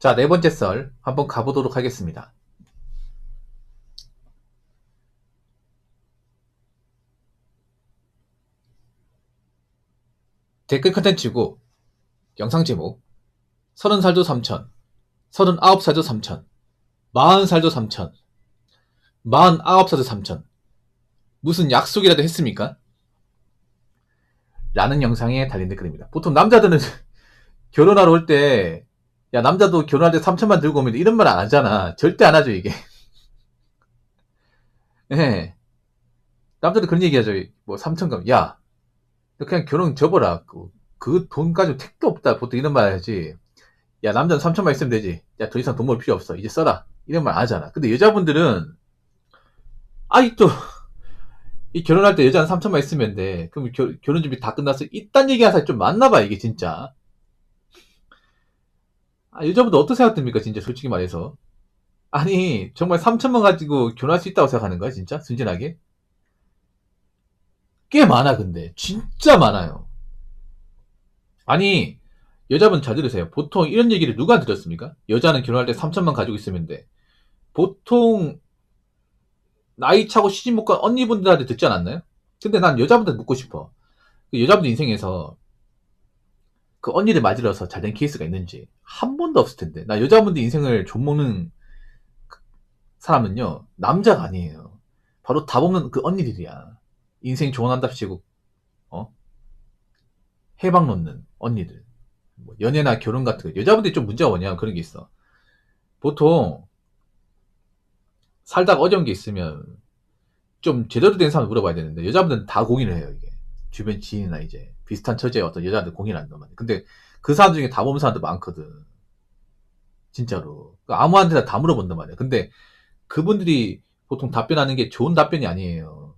자, 네 번째 썰 한번 가보도록 하겠습니다. 댓글 컨텐츠고 영상 제목 30살도 3천 39살도 3천 40살도 3천 49살도 3천 무슨 약속이라도 했습니까? 라는 영상에 달린 댓글입니다. 보통 남자들은 결혼하러 올 때 야, 남자도 결혼할 때 3천만 들고 오면 이런 말 안 하잖아. 절대 안 하죠, 이게. 예. 남자도 그런 얘기 하죠. 뭐 3천 가면 야, 너 그냥 결혼 접어라. 그 돈 가지고 택도 없다. 보통 이런 말 하지. 야, 남자는 3천만 있으면 되지. 야, 더 이상 돈 벌 필요 없어. 이제 써라. 이런 말 안 하잖아. 근데 여자분들은 아직도 이 결혼할 때 여자는 3천만 있으면 돼. 그럼 결혼 준비 다 끝났어. 이딴 얘기 하는 사람이 좀 많나봐, 이게 진짜. 아, 여자분들 어떻게 생각됩니까, 진짜, 솔직히 말해서. 아니, 정말 3천만 가지고 결혼할 수 있다고 생각하는 거야, 진짜? 순진하게? 꽤 많아, 근데. 진짜 많아요. 아니, 여자분 잘 들으세요. 보통 이런 얘기를 누가 들었습니까? 여자는 결혼할 때 3천만 가지고 있으면 돼. 보통, 나이 차고 시집 못 간 언니분들한테 듣지 않았나요? 근데 난 여자분들 묻고 싶어. 그 여자분들 인생에서 그 언니를 맞으러서 잘 된 케이스가 있는지 한 번도 없을 텐데. 나 여자분들 인생을 좀먹는 사람은요, 남자가 아니에요. 바로 답 없는 그 언니들이야. 인생 조언한답시고, 어? 해방 놓는 언니들. 뭐 연애나 결혼 같은 거. 여자분들이 좀 문제가 뭐냐, 그런 게 있어. 보통, 살다가 어려운 게 있으면, 좀 제대로 된 사람 물어봐야 되는데, 여자분들은 다 공인을 해요, 이게. 주변 지인이나 이제, 비슷한 처지의 어떤 여자들 공인을 한단 말이야. 근데 그 사람 중에 답 없는 사람도 많거든. 진짜로. 아무한테나 다 물어본단 말이야. 근데 그분들이 보통 답변하는 게 좋은 답변이 아니에요.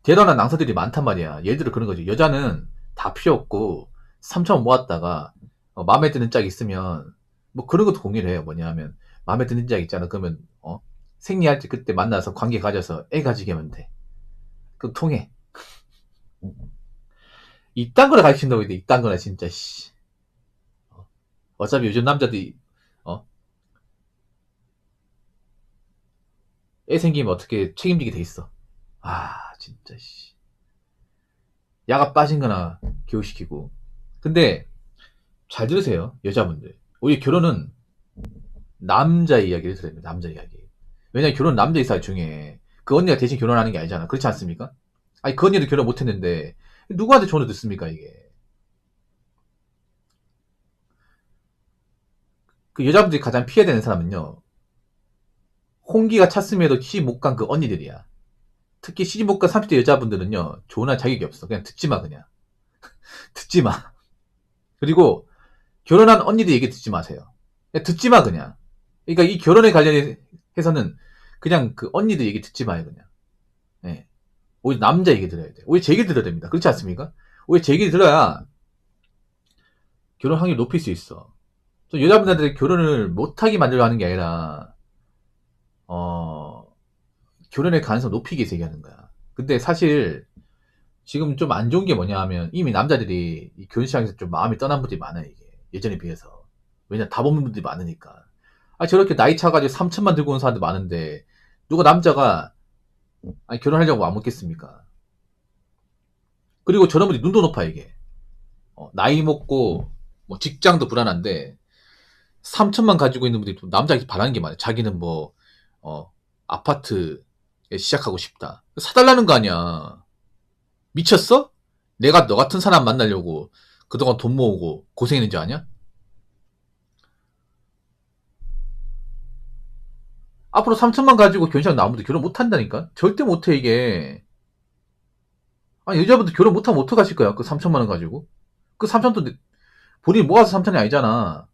대단한 낭서들이 많단 말이야. 예를 들어 그런 거지. 여자는 다 필요 없고 3천원 모았다가 마음에 드는 짝 있으면 뭐 그런 것도 공유를 해요. 뭐냐면 마음에 드는 짝 있잖아. 그러면 생리할 때 그때 만나서 관계 가져서 애 가지게 하면 돼. 그럼 통해. 이딴 거나 가르친다고 이래. 이딴 거나 진짜 씨. 어차피 요즘 남자들이 어? 애 생기면 어떻게 책임지게 돼 있어. 아 진짜 씨. 야가 빠진 거나 교육시키고. 근데 잘 들으세요. 여자분들. 우리 결혼은 남자 이야기를 들어야 됩니다. 남자 이야기. 왜냐면 결혼 남자 이사회 중에 그 언니가 대신 결혼하는 게 아니잖아. 그렇지 않습니까? 아니 그 언니도 결혼 못했는데 누구한테 조언을 듣습니까 이게. 그 여자분들이 가장 피해야 되는 사람은요. 홍기가 찼음에도 시집 못 간 그 언니들이야. 특히 시집 못 간 30대 여자분들은요. 조언할 자격이 없어. 그냥 듣지 마 그냥. 듣지 마. 그리고 결혼한 언니들 얘기 듣지 마세요. 그냥 듣지 마 그냥. 그러니까 이 결혼에 관련해서는 그냥 그 언니들 얘기 듣지 마요 그냥. 예. 오히려 남자 얘기 들어야 돼. 오히려 제 얘기 들어야 됩니다. 그렇지 않습니까? 오히려 제 얘기 들어야 결혼 확률 높일 수 있어. 여자분들한테 결혼을 못하게 만들려 하는 게 아니라 어, 결혼의 가능성 높이게 얘기하는 거야. 근데 사실 지금 좀 안 좋은 게 뭐냐 하면 이미 남자들이 이 결혼 시장에서 좀 마음이 떠난 분들이 많아요. 이게 예전에 비해서. 왜냐 답 없는 분들이 많으니까. 아 저렇게 나이 차가지고 3천만 들고 온 사람들 많은데 누가 남자가 아니 결혼하려고 안 먹겠습니까? 그리고 저런 분이 눈도 높아 이게. 나이 먹고 뭐 직장도 불안한데 3천만 가지고 있는 분들이 남자에게 바라는 게 많아요. 자기는 뭐 아파트에 시작하고 싶다. 사달라는 거 아니야. 미쳤어? 내가 너 같은 사람 만나려고 그동안 돈 모으고 고생했는지 아냐? 앞으로 3천만 가지고 견시장 나무도 결혼 못 한다니까? 절대 못해 이게. 아니 여자분들 결혼 못하면 어떡하실 거야? 그 3천만 원 가지고. 그 3천도 본인이 모아서 3천이 아니잖아.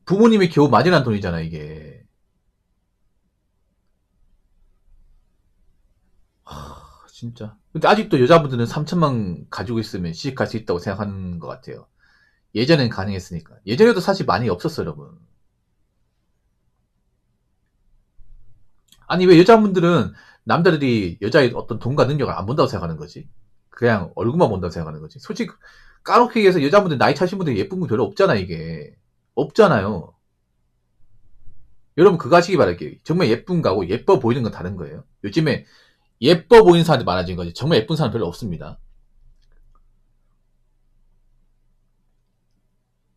부모님이 겨우 마련한 돈이잖아 이게. 진짜. 근데 아직도 여자분들은 3천만 가지고 있으면 시집갈 수 있다고 생각하는 것 같아요. 예전엔 가능했으니까. 예전에도 사실 많이 없었어요, 여러분. 아니, 왜 여자분들은 남자들이 여자의 어떤 돈과 능력을 안 본다고 생각하는 거지? 그냥 얼굴만 본다고 생각하는 거지. 솔직히 까놓게 얘기해서 여자분들 나이 차신 분들 예쁜 분 별로 없잖아. 이게 없잖아요. 여러분 그거 하시기 바랄게요. 정말 예쁜 거하고 예뻐 보이는 건 다른 거예요. 요즘에 예뻐 보이는 사람들이 많아진 거지. 정말 예쁜 사람 별로 없습니다.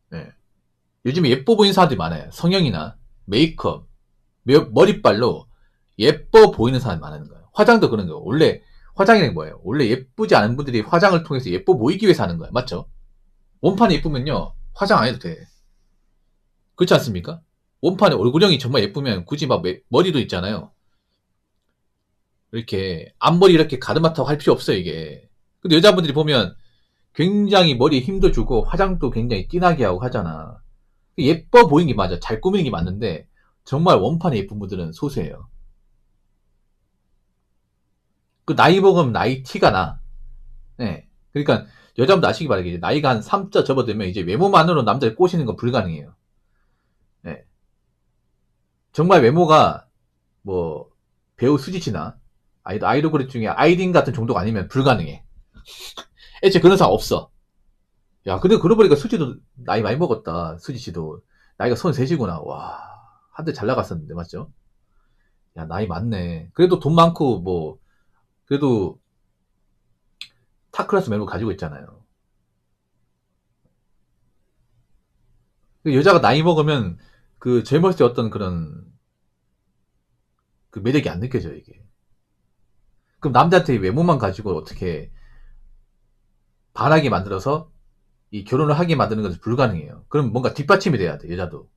네. 요즘에 예뻐 보이는 사람들이 많아요. 성형이나 메이크업, 머리빨로 예뻐 보이는 사람이 많은 거예요. 화장도 그런 거예요. 원래 화장이란 뭐예요? 원래 예쁘지 않은 분들이 화장을 통해서 예뻐 보이기 위해서 하는 거예요. 맞죠? 원판이 예쁘면요. 화장 안 해도 돼. 그렇지 않습니까? 원판에 얼굴형이 정말 예쁘면 굳이 막 머리도 있잖아요. 이렇게 앞머리 이렇게 가르마타고 할 필요 없어요. 이게. 근데 여자분들이 보면 굉장히 머리에 힘도 주고 화장도 굉장히 진하게 하고 하잖아. 예뻐 보이는 게 맞아. 잘 꾸미는 게 맞는데 정말 원판이 예쁜 분들은 소수예요. 그 나이 먹으면 나이 티가 나. 네. 그러니까 여자분들 아시기 바라게 나이가 한 3자 접어들면 이제 외모만으로 남자를 꼬시는 건 불가능해요. 네. 정말 외모가 뭐 배우 수지씨나 아이돌 그룹 중에 아이린 같은 정도가 아니면 불가능해. 애초에 그런 사람 없어. 야, 근데 그러고 보니까 수지도 나이 많이 먹었다. 수지씨도 나이가 33이구나. 와, 한때 잘 나갔었는데 맞죠? 야, 나이 많네. 그래도 돈 많고 뭐 그래도 타클라스 매물 가지고 있잖아요. 여자가 나이 먹으면 그 젊었을 때 어떤 그런 그 매력이 안 느껴져요, 이게. 그럼 남자한테 외모만 가지고 어떻게 반하게 만들어서 이 결혼을 하게 만드는 것은 불가능해요. 그럼 뭔가 뒷받침이 돼야 돼, 여자도.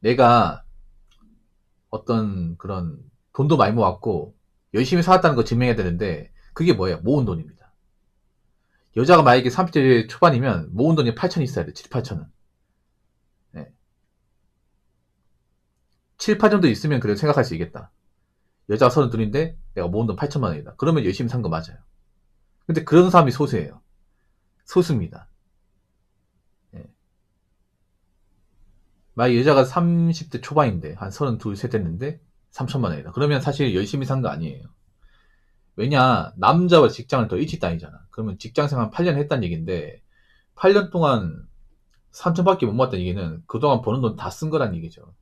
내가 어떤 그런 돈도 많이 모았고 열심히 살았다는 거 증명해야 되는데 그게 뭐예요? 모은 돈입니다. 여자가 만약에 30대 초반이면 모은 돈이 8천 있어야 돼. 7, 8천은. 네. 7, 8 정도 있으면 그래도 생각할 수 있겠다. 여자가 32인데 내가 모은 돈 8천만 원이다. 그러면 열심히 산 거 맞아요. 근데 그런 사람이 소수예요. 소수입니다. 네. 만약 여자가 30대 초반인데 한 32, 셋 됐는데 3천만 원이다. 그러면 사실 열심히 산 거 아니에요. 왜냐 남자와 직장을 더 일찍 다니잖아. 그러면 직장생활 8년 했다는 얘기인데 8년 동안 3천밖에 못 모았다는 얘기는 그동안 버는 돈 다 쓴 거란 얘기죠.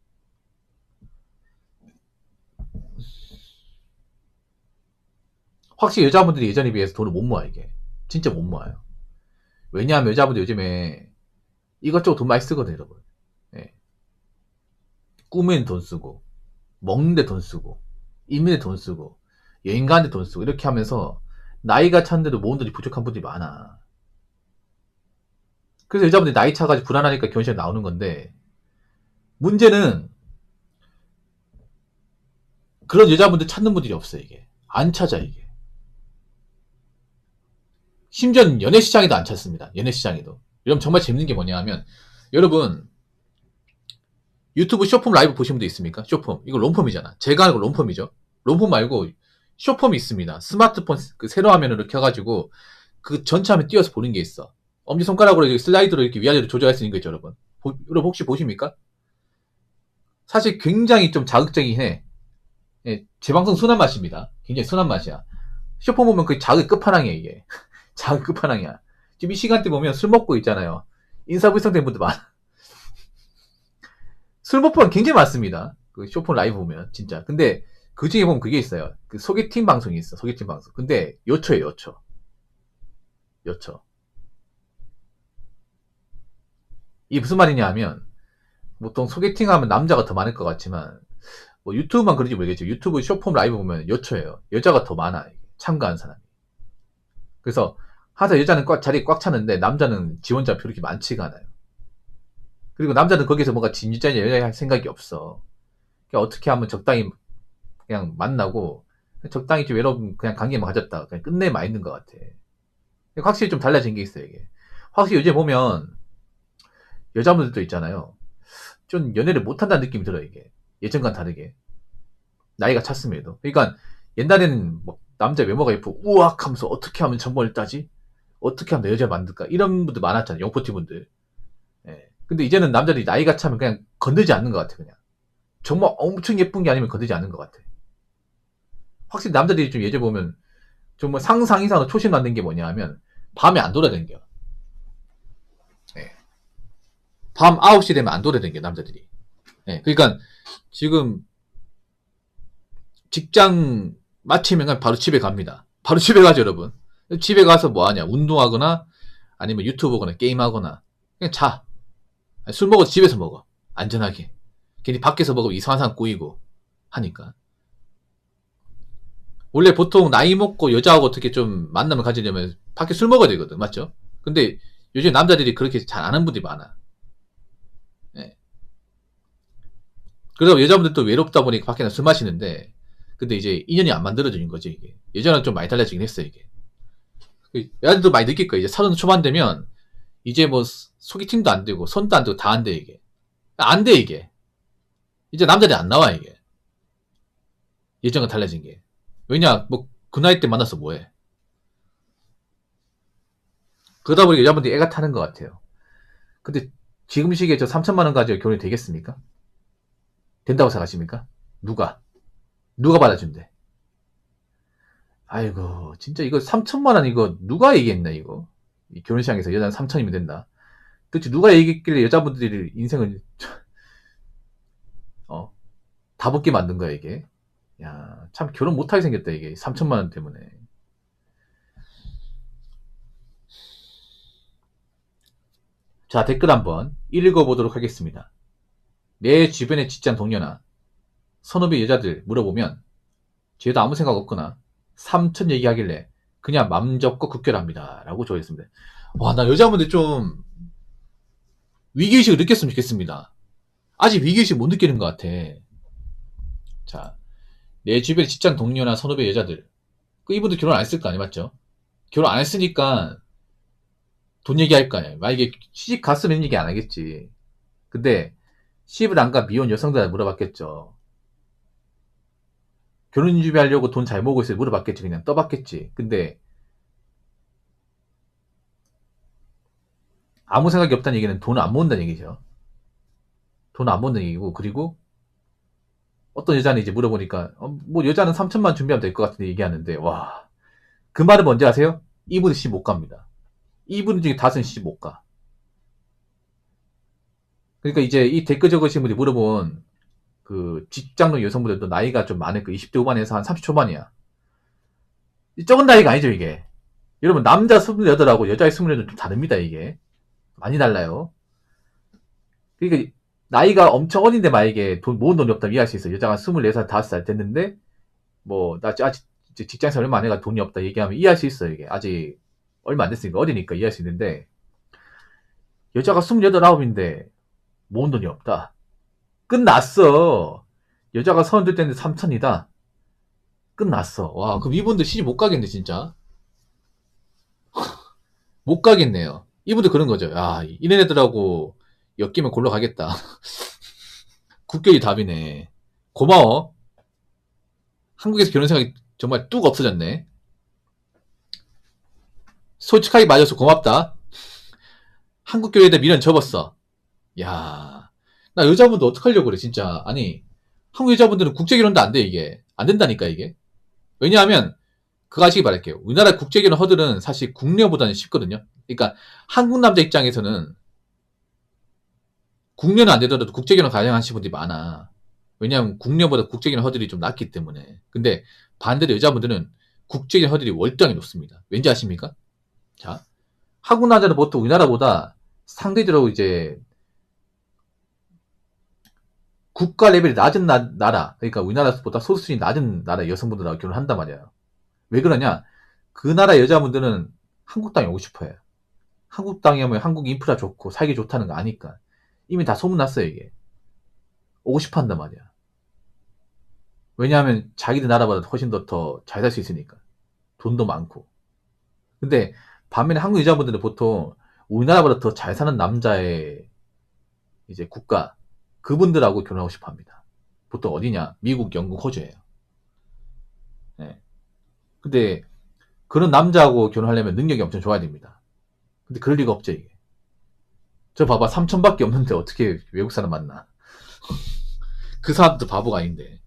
확실히 여자분들이 예전에 비해서 돈을 못 모아 이게. 진짜 못 모아요. 왜냐하면 여자분들 요즘에 이것저것 돈 많이 쓰거든요. 여러분. 예. 꾸미는 돈 쓰고 먹는데 돈 쓰고 이민에 돈 쓰고 여행 가는데 돈 쓰고 이렇게 하면서 나이가 찼는데도 모은 돈이 부족한 분들이 많아. 그래서 여자분들이 나이 차가지고 불안하니까 결혼식에 나오는 건데 문제는 그런 여자분들 찾는 분들이 없어요. 이게 안 찾아 이게. 심지어 연애 시장에도 안 찾습니다. 연애 시장에도. 여러분 정말 재밌는 게 뭐냐 하면 여러분 유튜브 쇼폼 라이브 보신 분도 있습니까? 쇼폼. 이거 롬폼이잖아. 제가 하는 거 롬폼이죠. 롬폼 말고 쇼폼이 있습니다. 스마트폰 그 세로 화면으로 켜가지고 그 전체 화면 띄워서 보는 게 있어. 엄지손가락으로 이렇게 슬라이드로 이렇게 위아래로 조절할 수 있는 거 있죠, 여러분. 여러분 혹시 보십니까? 사실 굉장히 좀 자극적이긴 해. 예, 제 방송 순한 맛입니다. 굉장히 순한 맛이야. 쇼폼 보면 그 자극 끝판왕이야, 이게. 자극 끝판왕이야. 지금 이 시간대 보면 술 먹고 있잖아요. 인사불성된 분들 많아. 술 먹방 굉장히 많습니다. 그 쇼폰 라이브 보면 진짜. 근데 그 중에 보면 그게 있어요. 그 소개팅 방송이 있어. 소개팅 방송. 근데 요초예요. 요초. 요초. 이게 무슨 말이냐 하면 보통 소개팅 하면 남자가 더 많을 것 같지만 뭐 유튜브만 그런지 모르겠죠. 유튜브 쇼폼 라이브 보면 요초예요. 여자가 더 많아. 참가한 사람이. 그래서 항상 여자는 자리 꽉 차는데 남자는 지원자표 이렇게 많지가 않아요. 그리고 남자는 거기서 뭔가 진주자냐 여자냐 할 생각이 없어. 그러니까 어떻게 하면 적당히 그냥 만나고 적당히 좀 외로운 그냥 관계만 가졌다 그냥 끝내만 있는 것 같아. 확실히 좀 달라진 게 있어요 이게. 확실히 요즘 보면 여자분들도 있잖아요. 좀 연애를 못한다는 느낌이 들어요 이게. 예전과는 다르게 나이가 찼음에도. 그러니까 옛날에는 뭐 남자 외모가 예쁘고 우악 하면서 어떻게 하면 정보를 따지? 어떻게 하면 내 여자 만들까? 이런 분들 많았잖아요. 영포티 분들. 예. 근데 이제는 남자들이 나이가 차면 그냥 건들지 않는 것 같아 그냥. 정말 엄청 예쁜 게 아니면 건들지 않는 것 같아. 확실히 남자들이 좀 예전 보면 정말 상상 이상으로 초심 만든 게 뭐냐 하면 밤에 안 돌아다녀. 네. 밤 9시 되면 안 돌아다녀 남자들이. 네. 그러니까 지금 직장 마치면 바로 집에 갑니다. 바로 집에 가죠 여러분. 집에 가서 뭐하냐 운동하거나 아니면 유튜브 보거나 게임하거나 그냥 자. 술 먹어도 집에서 먹어. 안전하게. 괜히 밖에서 먹으면 이상한 사람 꼬이고 하니까. 원래 보통 나이 먹고 여자하고 어떻게 좀 만남을 가지려면 밖에 술 먹어야 되거든. 맞죠? 근데 요즘 남자들이 그렇게 잘 아는 분들이 많아. 예. 그러다 여자분들도 외롭다 보니까 밖에 술 마시는데 근데 이제 인연이 안 만들어지는 거지 이게. 예전에는 좀 많이 달라지긴 했어 이게. 여자들도 많이 느낄 거야. 이제 30 초반 되면 이제 뭐 소개팅도 안 되고 손도 안 되고 다 안 돼 이게. 안 돼 이게. 이제 남자들이 안 나와 이게. 예전과 달라진 게. 왜냐 뭐 그 나이 때 만나서 뭐해. 그러다 보니까 여자분들이 애가 타는 것 같아요. 근데 지금 시기에 저 3천만 원 가지고 결혼이 되겠습니까? 된다고 생각하십니까? 누가 받아준대. 아이고 진짜 이거 3천만 원 이거 누가 얘기했나 이거. 이 결혼시장에서 여자는 3천이면 된다. 도대체 누가 얘기했길래 여자분들이 인생을 다 붙게 만든 거야 이게. 야, 참 결혼 못하게 생겼다 이게 3천만 원 때문에. 자, 댓글 한번 읽어보도록 하겠습니다. 내 주변의 직장 동료나 선후배 여자들 물어보면 쟤도 아무 생각 없거나 3천 얘기하길래 그냥 맘 접고 국결합니다 라고 적었습니다. 와, 나 여자분들 좀 위기의식을 느꼈으면 좋겠습니다. 아직 위기의식 못 느끼는 것 같아. 자, 내 주변의 직장 동료나 선후배 여자들 이분들 결혼 안 했을 거 아니야 맞죠? 결혼 안 했으니까 돈 얘기할 거 아니야. 만약에 시집 갔으면 얘기 안 하겠지. 근데 시집을 안 가 미혼 여성들한테 물어봤겠죠. 결혼 준비하려고 돈 잘 모으고 있어요. 물어봤겠지. 그냥 떠봤겠지. 근데 아무 생각이 없다는 얘기는 돈을 안 모은다는 얘기죠. 돈을 안 모은다는 얘기고 그리고 어떤 여자는 이제 물어보니까 뭐 여자는 3천만 준비하면 될 것 같은데 얘기하는데 와, 그 말은 뭔지 아세요? 이분은 시집 못 갑니다. 이분 중에 다수는 시집 못 가. 그러니까 이제 이 댓글 적으신 분이 물어본 그 직장동 여성분들도 나이가 좀 많을 거 20대 후반에서 한 30 초반이야. 적은 나이가 아니죠 이게. 여러분 남자 28하고 여자 28은 좀 다릅니다 이게. 많이 달라요. 그러니까 나이가 엄청 어린데 만약에 모은 돈이 없다면 이해할 수 있어. 여자가 24살, 5살 됐는데 뭐 나 아직 직장에서 얼마 안 해가 돈이 없다 얘기하면 이해할 수 있어 이게. 아직 얼마 안 됐으니까 어리니까 이해할 수 있는데 여자가 28, 9인데 모은 돈이 없다. 끝났어. 여자가 32 됐는데 3천이다. 끝났어. 와, 그럼 이분들 시집 못 가겠네, 진짜. 못 가겠네요. 이분들 그런 거죠. 야, 이런 애들하고 엮이면 골로 가겠다. 국결이 답이네. 고마워. 한국에서 결혼 생각이 정말 뚝 없어졌네. 솔직하게 맞아서 고맙다. 한국 교회에다 미련 접었어. 야, 나 여자분들 어떡하려고 그래, 진짜. 아니, 한국 여자분들은 국제결혼도 안 돼, 이게. 안 된다니까, 이게. 왜냐하면, 그거 아시기 바랄게요. 우리나라 국제결혼 허들은 사실 국내보다는 쉽거든요. 그러니까, 한국 남자 입장에서는, 국내는 안 되더라도 국제결혼 가능하신 분들이 많아. 왜냐하면, 국내보다 국제결혼 허들이 좀 낮기 때문에. 근데, 반대로 여자분들은 국제결혼 허들이 월등히 높습니다. 왠지 아십니까? 자, 한국 남자는 보통 우리나라보다 상대적으로 이제, 국가 레벨이 낮은 나라, 그러니까 우리나라보다 소수순위 낮은 나라 여성분들하고 결혼한단 말이에요. 왜 그러냐? 그 나라 여자분들은 한국 땅에 오고 싶어요. 한국 땅에 오면 한국 인프라 좋고 살기 좋다는 거 아니까. 이미 다 소문났어요, 이게. 오고 싶어 한단 말이야. 왜냐하면 자기들 나라보다 훨씬 더 잘 살 수 있으니까. 돈도 많고. 근데 반면에 한국 여자분들은 보통 우리나라보다 더 잘 사는 남자의 이제 국가, 그분들하고 결혼하고 싶어 합니다. 보통 어디냐? 미국, 영국, 호주예요. 네. 근데 그런 남자하고 결혼하려면 능력이 엄청 좋아야 됩니다. 근데 그럴 리가 없죠, 이게. 저 봐봐, 3천밖에 없는데 어떻게 외국 사람 만나? 그 사람도 바보가 아닌데.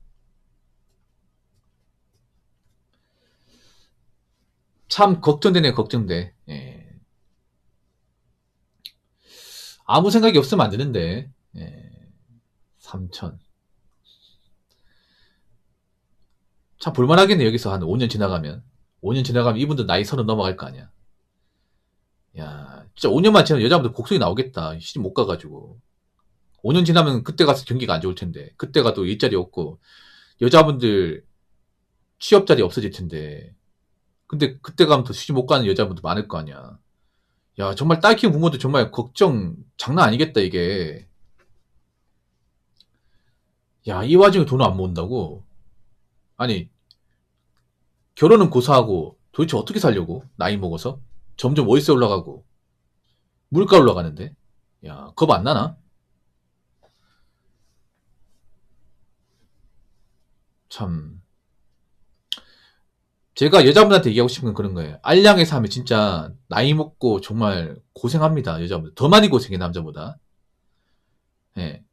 참 걱정되네, 걱정돼. 예. 아무 생각이 없으면 안 되는데. 예. 3천. 참 볼만하겠네, 여기서 한 5년 지나가면. 5년 지나가면 이분들 나이 30 넘어갈 거 아니야. 야, 진짜 5년만 지나면 여자분들 곡성이 나오겠다. 시집 못 가가지고. 5년 지나면 그때 가서 경기가 안 좋을 텐데. 그때 가도 일자리 없고, 여자분들 취업 자리 없어질 텐데. 근데 그때 가면 또 시집 못 가는 여자분들 많을 거 아니야. 야, 정말 딸 키운 부모도 정말 걱정 장난 아니겠다, 이게. 야, 이 와중에 돈을 안 모은다고? 아니, 결혼은 고사하고 도대체 어떻게 살려고? 나이 먹어서? 점점 월세 올라가고, 물가 올라가는데? 야, 겁 안 나나? 참. 제가 여자분한테 얘기하고 싶은 건 그런 거예요. 알량에 사면 진짜 나이 먹고 정말 고생합니다, 여자분들. 더 많이 고생해, 남자보다. 예.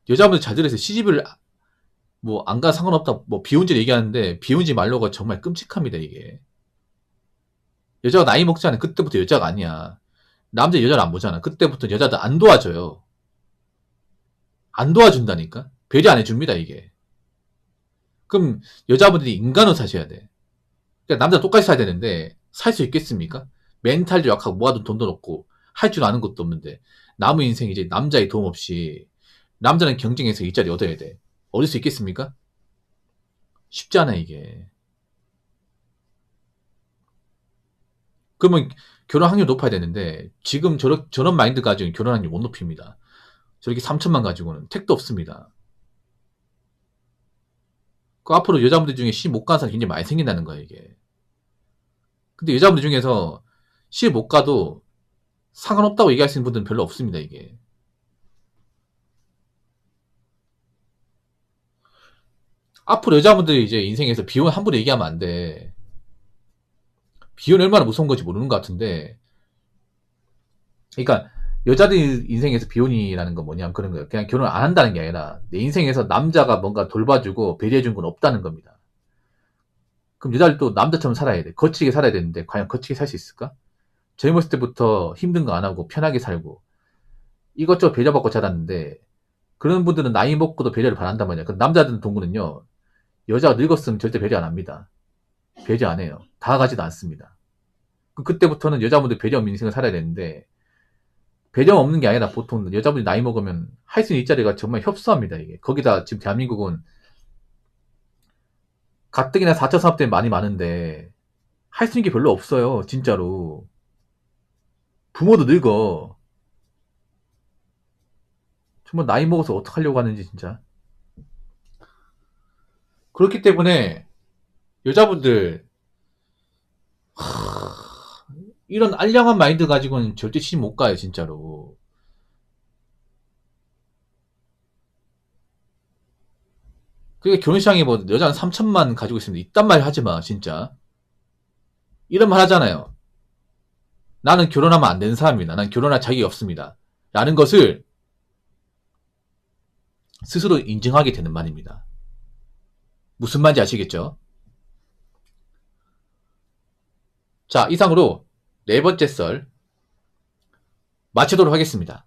여자분들 잘 들으세요. 시집을 뭐 안 가 상관없다, 뭐 비혼질 얘기하는데 비혼지 말로가 정말 끔찍합니다, 이게. 여자가 나이 먹지 않으면 그때부터 여자가 아니야. 남자 여자를 안 보잖아. 그때부터 여자들 안 도와줘요. 안 도와준다니까? 배려 안 해줍니다, 이게. 그럼 여자분들이 인간으로 사셔야 돼. 그러니까 남자 똑같이 살야 되는데 살 수 있겠습니까? 멘탈도 약하고 모아둔 돈도 없고 할 줄 아는 것도 없는데 남의 인생 이제 남자의 도움 없이 남자는 경쟁해서 일자리 얻어야 돼. 얻을 수 있겠습니까? 쉽지 않아, 이게. 그러면 결혼 확률 높아야 되는데 지금 저런 마인드 가지고는 결혼 확률 못 높입니다. 저렇게 3천만 가지고는 택도 없습니다. 그 앞으로 여자분들 중에 시집 못 가는 사람이 굉장히 많이 생긴다는 거야, 이게. 근데 여자분들 중에서 시집 못 가도 상관없다고 얘기할 수 있는 분들은 별로 없습니다, 이게. 앞으로 여자분들이 이제 인생에서 비혼 함부로 얘기하면 안 돼. 비혼이 얼마나 무서운 건지 모르는 것 같은데. 그러니까 여자들 인생에서 비혼이라는 건 뭐냐면 그런 거예요. 그냥 결혼 안 한다는 게 아니라 내 인생에서 남자가 뭔가 돌봐주고 배려해준 건 없다는 겁니다. 그럼 여자를 또 남자처럼 살아야 돼. 거치게 살아야 되는데 과연 거치게 살 수 있을까? 젊었을 때부터 힘든 거 안 하고 편하게 살고 이것저것 배려받고 자랐는데 그런 분들은 나이 먹고도 배려를 바란단 말이야. 그 남자들 동구는요. 여자가 늙었으면 절대 배려 안 합니다. 배려 안 해요. 다가가지도 않습니다. 그때부터는 여자분들 배려 없는 인생을 살아야 되는데 배려 없는 게 아니라 보통 여자분이 나이 먹으면 할 수 있는 일자리가 정말 협소합니다. 이게. 거기다 지금 대한민국은 가뜩이나 4차 산업 때문에 많이 많은데 할 수 있는 게 별로 없어요. 진짜로. 부모도 늙어. 정말 나이 먹어서 어떡하려고 하는지 진짜. 그렇기 때문에 여자분들 이런 알량한 마인드 가지고는 절대 시집 못 가요, 진짜로. 그게 결혼시장에 뭐 여자는 3천만 가지고 있으면 이딴 말 하지 마, 진짜. 이런 말 하잖아요. 나는 결혼하면 안 되는 사람입니다. 난 결혼할 자격이 없습니다. 라는 것을 스스로 인정하게 되는 말입니다. 무슨 말인지 아시겠죠? 자, 이상으로 네 번째 썰 마치도록 하겠습니다.